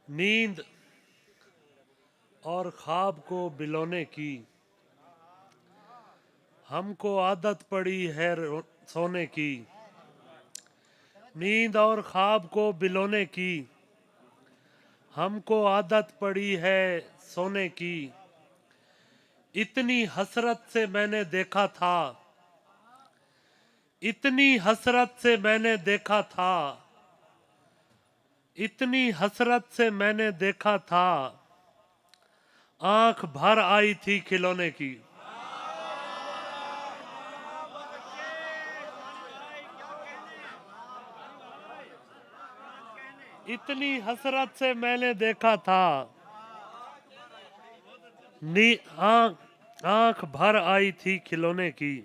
नींद और ख्वाब को बिलोने की हमको आदत पड़ी है सोने की। नींद और ख्वाब को बिलोने की हमको आदत पड़ी है सोने की। इतनी हसरत से मैंने देखा था, इतनी हसरत से मैंने देखा था, इतनी हसरत से मैंने देखा था, आंख भर आई थी खिलौने की। इतनी हसरत से मैंने देखा था, नी आंख भर आई थी खिलौने की।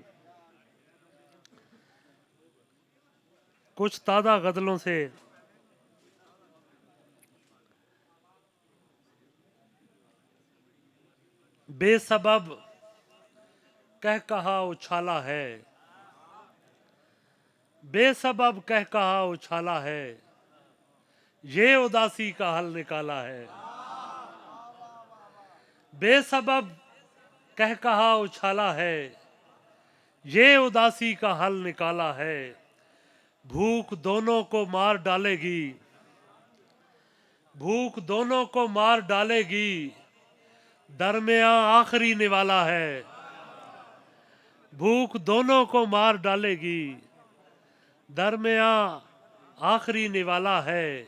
कुछ ताज़ा गजलों से बेसबब कह कहा उछाला है, बेसबब कह कहा उछाला है, ये उदासी का हल निकाला है। बेसबब कह कहा उछाला है, ये उदासी का हल निकाला है। भूख दोनों को मार डालेगी, भूख दोनों को मार डालेगी, दरमियां आखिरी निवाला है। भूख दोनों को मार डालेगी, दरमियां आखिरी निवाला है।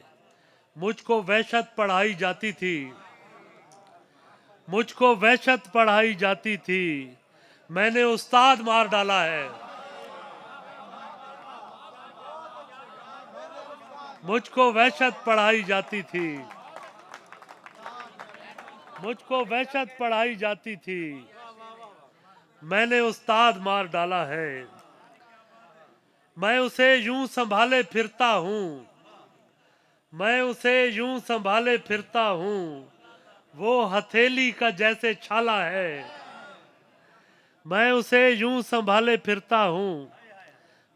मुझको वहशत पढ़ाई जाती थी, मुझको वहशत पढ़ाई जाती थी, मैंने उस्ताद मार डाला है। मुझको वहशत पढ़ाई जाती थी, मुझको वहशत पढ़ाई जाती थी, मैंने उस्ताद मार डाला है। मैं उसे यूं संभाले फिरता हूँ, मैं उसे यूं संभाले फिरता हूँ, वो हथेली का जैसे छाला है। मैं उसे यूं संभाले फिरता हूँ,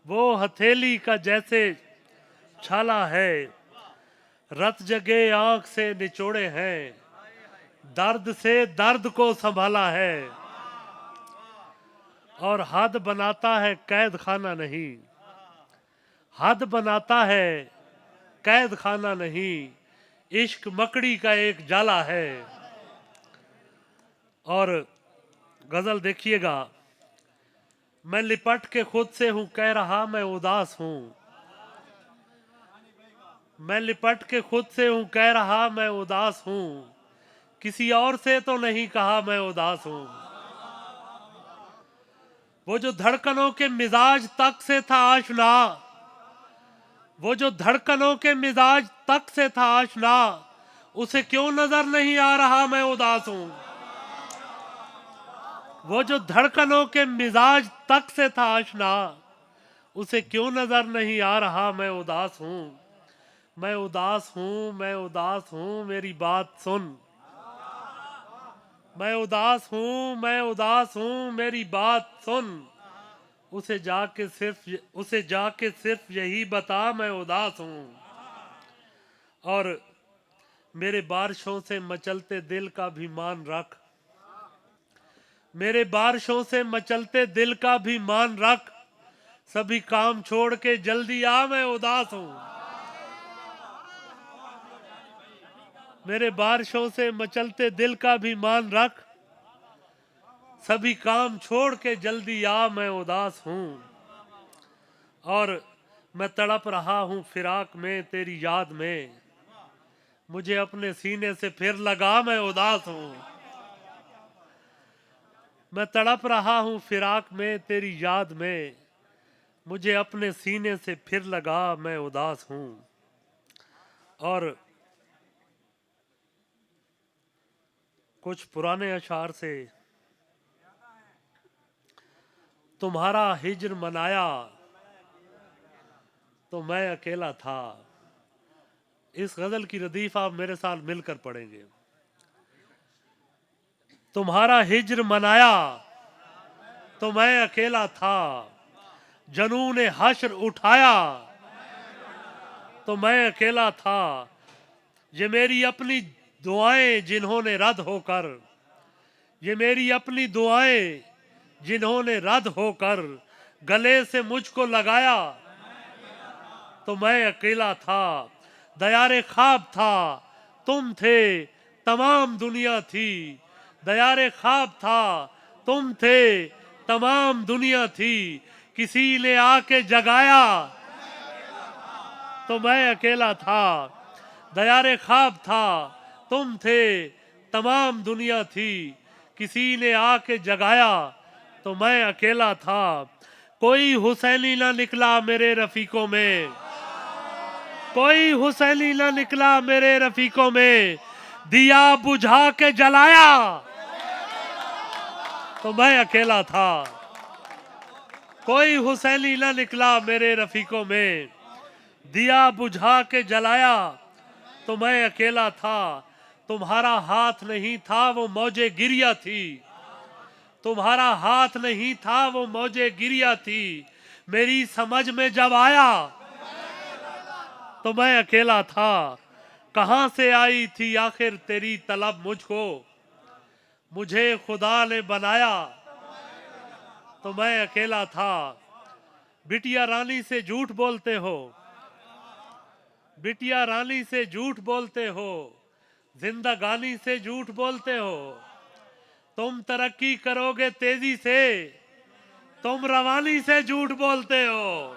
वो हथेली का जैसे छाला है। रत जगे आंख से निचोड़े हैं, दर्द से दर्द को संभाला है। और हद बनाता है कैद खाना नहीं, हद बनाता है कैद खाना नहीं, इश्क मकड़ी का एक जाला है। और गजल देखिएगा। मैं लिपट के खुद से हूं कह रहा मैं उदास हूं, मैं लिपट के खुद से हूं कह रहा मैं उदास हूं, किसी और से तो नहीं कहा मैं उदास हूं। वो जो धड़कनों के मिजाज तक से था आशना, वो जो धड़कनों के मिजाज तक से था आशना, उसे क्यों नजर नहीं आ रहा मैं उदास हूं। वो जो धड़कनों के मिजाज तक से था आशना, उसे क्यों नजर नहीं आ रहा मैं उदास हूं। मैं उदास हूं, मैं उदास हूं, मेरी बात सुन। मैं उदास हूं, मैं उदास हूं, मेरी बात सुन। उसे जाके सिर्फ यही बता मैं उदास हूं। और मेरे बारिशों से मचलते दिल का भी मान रख, मेरे बारिशों से मचलते दिल का भी मान रख, सभी काम छोड़ के जल्दी आ मैं उदास हूं। मेरे बारिशों से मचलते दिल का भी मान रख, सभी काम छोड़ के जल्दी आ मैं उदास हूं। और मैं तड़प रहा हूं फिराक में तेरी याद में, मुझे अपने सीने से फिर लगा मैं उदास हूं। मैं तड़प रहा हूं फिराक में तेरी याद में, मुझे अपने सीने से फिर लगा मैं उदास हूं। और कुछ पुराने अशार से। तुम्हारा हिज्र मनाया तो मैं अकेला था। इस गजल की रदीफ आप मेरे साथ मिलकर पढ़ेंगे। तुम्हारा हिज्र मनाया तो मैं अकेला था, जनून हश्र उठाया तो मैं अकेला था, ये मेरी अपनी दुआएं जिन्होंने रद्द होकर, ये मेरी अपनी दुआएं जिन्होंने रद्द होकर गले से मुझको लगाया, तो मैं अकेला था, दयारे ख्वाब था, तुम थे, तमाम दुनिया थी। दयारे ख्वाब था, तुम थे, तमाम दुनिया थी। किसी ने आके जगाया, तो मैं अकेला था। दयारे ख्वाब था, तुम थे, तमाम दुनिया थी। किसी ने आके जगाया, तो मैं अकेला था। कोई हुसैनी ना निकला मेरे रफीकों में, कोई हुसैनी ना निकला मेरे रफीकों में। दिया बुझा के जलाया, तो मैं अकेला था। कोई हुसैनी ना निकला मेरे रफीकों में। दिया बुझा के जलाया, तो मैं अकेला था। तुम्हारा हाथ नहीं था, वो मौजे गिरिया थी। तुम्हारा हाथ नहीं था, वो मौजे गिरिया थी। मेरी समझ में जब आया, तो मैं अकेला था। कहां से आई थी आखिर तेरी तलब मुझको, मुझे खुदा ने बनाया, तो मैं अकेला था। बिटिया रानी से झूठ बोलते हो, बिटिया रानी से झूठ बोलते हो, जिंदगानी से झूठ बोलते हो। तुम तरक्की करोगे तेजी से, तुम रवानी से झूठ बोलते हो।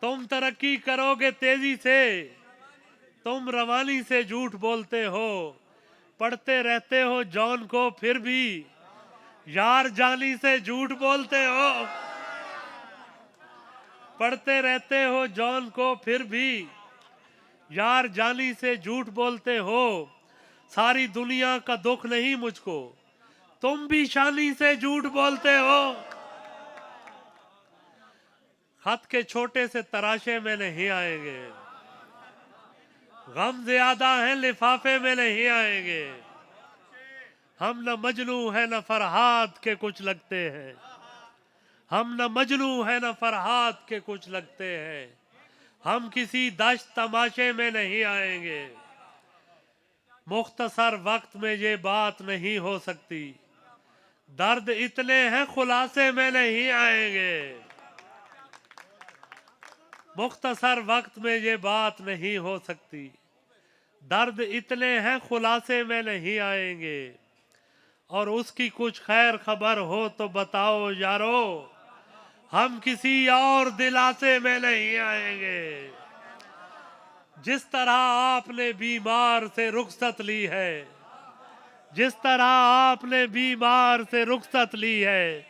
तुम तरक्की करोगे तेजी से, तुम रवानी से झूठ बोलते हो। पढ़ते रहते हो जॉन को, फिर भी यार जानी से झूठ बोलते हो। पढ़ते रहते हो जॉन को, फिर भी यार जानी से झूठ बोलते हो। सारी दुनिया का दुख नहीं मुझको, तुम भी शानी से झूठ बोलते हो। खत के छोटे से तराशे में नहीं आएंगे, गम ज्यादा है लिफाफे में नहीं आएंगे। हम न मजनू है न फरहाद के कुछ लगते हैं, हम न मजनू है न फरहाद के कुछ लगते हैं। हम किसी दश्त तमाशे में नहीं आएंगे। मुख्तसर वक्त में ये बात नहीं हो सकती, दर्द इतने हैं खुलासे में नहीं आएंगे। मुख्तसर वक्त में ये बात नहीं हो सकती, दर्द इतने हैं खुलासे में नहीं आएंगे। और उसकी कुछ खैर खबर हो तो बताओ यारो, हम किसी और दिलासे में नहीं आएंगे। जिस तरह आपने बीमार से रुखसत ली है, जिस तरह आपने बीमार से रुखसत ली है,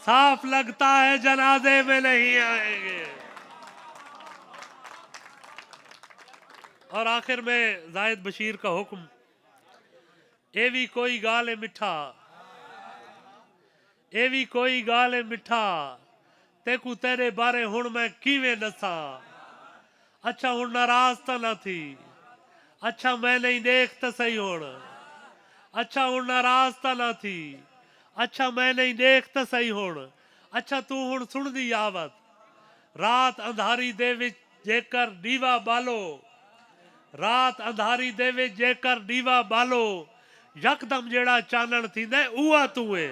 साफ लगता है जनाजे में नहीं आएंगे। और आखिर में जाहिद बशीर का हुक्म, ए भी कोई गाल मिठा, ए भी कोई गाल मिठा, तेकू तेरे बारे हुण मैं किवें दसा। अच्छा हुण नाराज तो ना थी, अच्छा मैं नहीं देख तो सही हुण। अच्छा हुण नाराज तो ना थी, अच्छा मैं नहीं देख तो सही हुण। अच्छा तू हुण सुन दी आवत, रात अंधारी दे विच जेकर दीवा बालो, रात अंधारी दे विच जेकर दीवा बालो, यकदम जेड़ा चानण थींदे उहा तू है।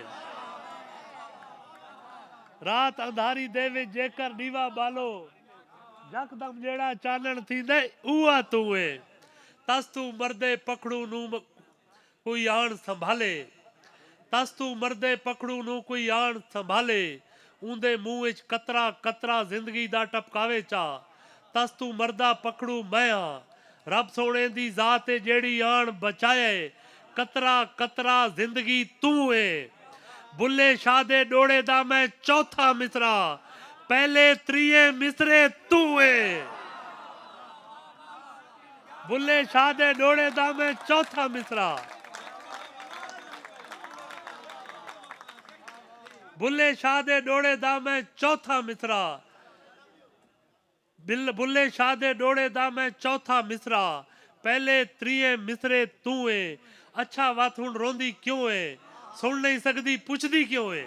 रात अंधारी दे विच जेकर दीवा बालो, यकदम जेड़ा चानण थींदे उहा तू है। तस तू मर्दे पकड़ू नू कोई आण संभाले, तस तू मर्दे पकड़ू नू कोई आण संभाले। ऊंदे मुंह विच कतरा कतरा जिंदगी दा टपकावे चा, तस तू मर्दा पकड़ू मैं हां। रब सोने दी जात है जेड़ी आण बचाए, कतरा कतरा जिंदगी तू है। बुल्ले शाह दे डोड़े दा मैं चौथा मिसरा, पहले त्रिये मिसरे तू है। बुल्ले शाह दे डोड़े दा मैं चौथा मिसरा, बुल्ले शाह दे डोड़े दा मैं चौथा मिसरा, बुल्ले शाह दे डोड़े दा मैं चौथा मिसरा, पहले त्रिये मिसरे तू है। अच्छा वत हुण रोंदी क्यों है, सुन नहीं सकदी पुछदी क्यों है।